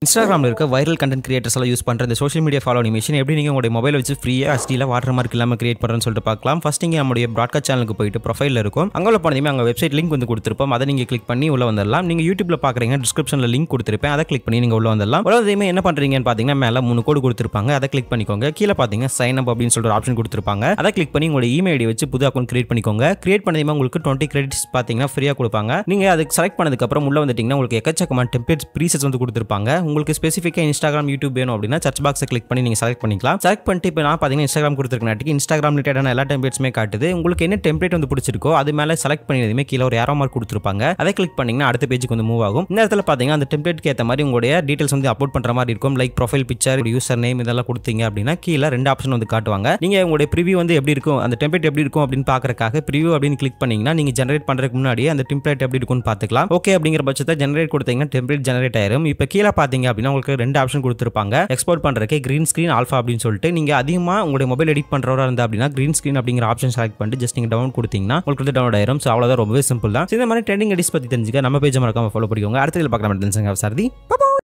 இன்ஸ்டாகிராமில் இருக்க viral content creators எல்லாம் யூஸ் பண்ணுற இந்த சோஷியல் மீடியா ஃபாலோ அனிமேஷன் எப்படி நீங்கள் உங்களுடைய மொபைல் வச்சு ஃப்ரீயாக HDல வாட்டர் மார்க் இல்லாமல் கிரியேட் பண்ணுறேன்னு சொல்லிட்டு பார்க்கலாம். ஃபர்ஸ்ட் நீங்கள் நம்மளுடைய ப்ராட்காஸ்ட் சேனலுக்கு போயிட்டு ப்ரொஃபைலில் இருக்கும். அங்கே உள்ள போனதுமே அங்கே வெப்சைட் லிங்க் வந்து கொடுத்துருப்போம். அதை நீங்கள் கிளிக் பண்ணி உள்ள வந்துடலாம். நீங்கள் யூடியூப்ல பார்க்குறீங்க, டிஸ்கிரிப்ஷனில் லிங்க் கொடுத்துருப்பேன். அதை கிளிக் பண்ணி நீங்கள் உள்ள வந்துடலாம். உலகத்தையுமே என்ன பண்ணுறீங்கன்னு பார்த்தீங்கன்னா மேலே 3 கோடு கொடுத்துருப்பாங்க. அதை கிளிக் பண்ணிக்கோங்க. கீழே பார்த்தீங்கன்னா சைன் அப் அப்படின்னு சொல்லிட்டு ஒரு ஆப்ஷன் கொடுத்துருப்பாங்க. அதை கிளிக் பண்ணி உங்களுடைய இமெயில் ஐடி வச்சு புது அக்கௌண்ட் கிரியேட் பண்ணிக்கோங்க. கிரியேட் பண்ணதுமே உங்களுக்கு 20 கிரெடிட்ஸ் பார்த்தீங்கன்னா ஃப்ரீயாக கொடுப்பாங்க. நீங்கள் அதுக்கு செலக்ட் பண்ணதுக்கப்புறம் உள்ள வந்துட்டீங்கன்னா உங்களுக்கு எக்கச்சக்கமான டெம்ப்ளேட்ஸ் ப்ரீசெட்ஸ் வந்து கொடுத்துருப்பாங்க. உங்களுக்கு ஸ்பெசிஃபிக்காக இன்ஸ்டாகிராம் யூடியூப் வேணும் அப்படின்னா சர்ச் பாக்ஸை கிளிக் பண்ணி நீங்கள் செலக்ட் பண்ணிக்கலாம். செலக்ட் பண்ணிட்டு இப்போ நான் பார்த்தீங்கன்னா இன்ஸ்டாகிராம் கொடுத்துருக்கனாட்டிக்கு இன்ஸ்டாகிராம் ரிலேட்டடான எல்லா டெம்ப்ளேட்ஸுமே காட்டுது. உங்களுக்கு என்ன டெம்ப்ளேட் வந்து பிடிச்சிருக்கோ அது மேலே செலக்ட் பண்ணி கீழே ஒரு ஏரோ மார்க் கொடுத்துருப்பாங்க. அதை கிளிக் பண்ணீங்கன்னா அடுத்த பேஜுக்கு வந்து மூவ் ஆகும். இந்த இடத்துல பார்த்தீங்கன்னா அந்த டெம்ப்ளேட்க்கு ஏற்ற மாதிரி உங்களுடைய டீடைல்ஸ் வந்து அப்லோட் பண்ணுற மாதிரி இருக்கும். Like profile picture, user name இதெல்லாம் கொடுத்தீங்க அப்படின்னா கீழே 2 ஆப்ஷன் வந்து காட்டுவாங்க. நீங்கள் உங்களுடைய ப்ரிவியூ வந்து எப்படி இருக்கும், அந்த டெம்ப்ளேட் எப்படி இருக்கும் அப்படின்னு பார்க்கறதுக்காக ப்ரிவியூ அப்படின்னு கிளிக் பண்ணீங்கன்னா நீங்கள் ஜெனரேட் பண்ணுறதுக்கு முன்னாடி அந்த டெம்ப்ளேட் எப்படி இருக்கும்னு பார்த்துக்கலாம். ஓகே அப்படிங்கிற பட்சத்தை ஜெனரேட் கொடுத்தீங்கன்னா டெம்ப்ளேட் ஜெனரேட் ஆயிரும். இப்போ கீழே பார்த்தீங்க அப்படின்னா உங்களுக்கு 2 ஆப்ஷன் கொடுத்துருப்பாங்க. எக்ஸ்போர்ட் பண்ணுறதுக்கு கிரீன் ஸ்கிரீன், ஆல்ஃபா அப்படின்னு சொல்லிட்டு நீங்கள் அதிகமாக உங்களுடைய மொபைல் எடிட் பண்ணுறவரா இருந்தால் அப்படின்னா கிரீன் ஸ்கிரீன் அப்படிங்கிற ஆப்ஷன் செலக்ட் பண்ணிட்டு ஜஸ்ட் நீங்கள் டவுன் கொடுத்தீங்கன்னா உங்களுக்கு வந்து டவுன்லோட் ஆயிரும். ஸோ அவ்வளோதான், ரொம்பவே சிம்பிள் தான். இந்த மாதிரி ட்ரெண்டிங் எடிட்ஸ் பற்றி தெரிஞ்சுக்க நம்ம பேஜை மறக்காம ஃபாலோ பண்ணிக்கோங்க. அடுத்த பார்க்கலாம். சாரதி.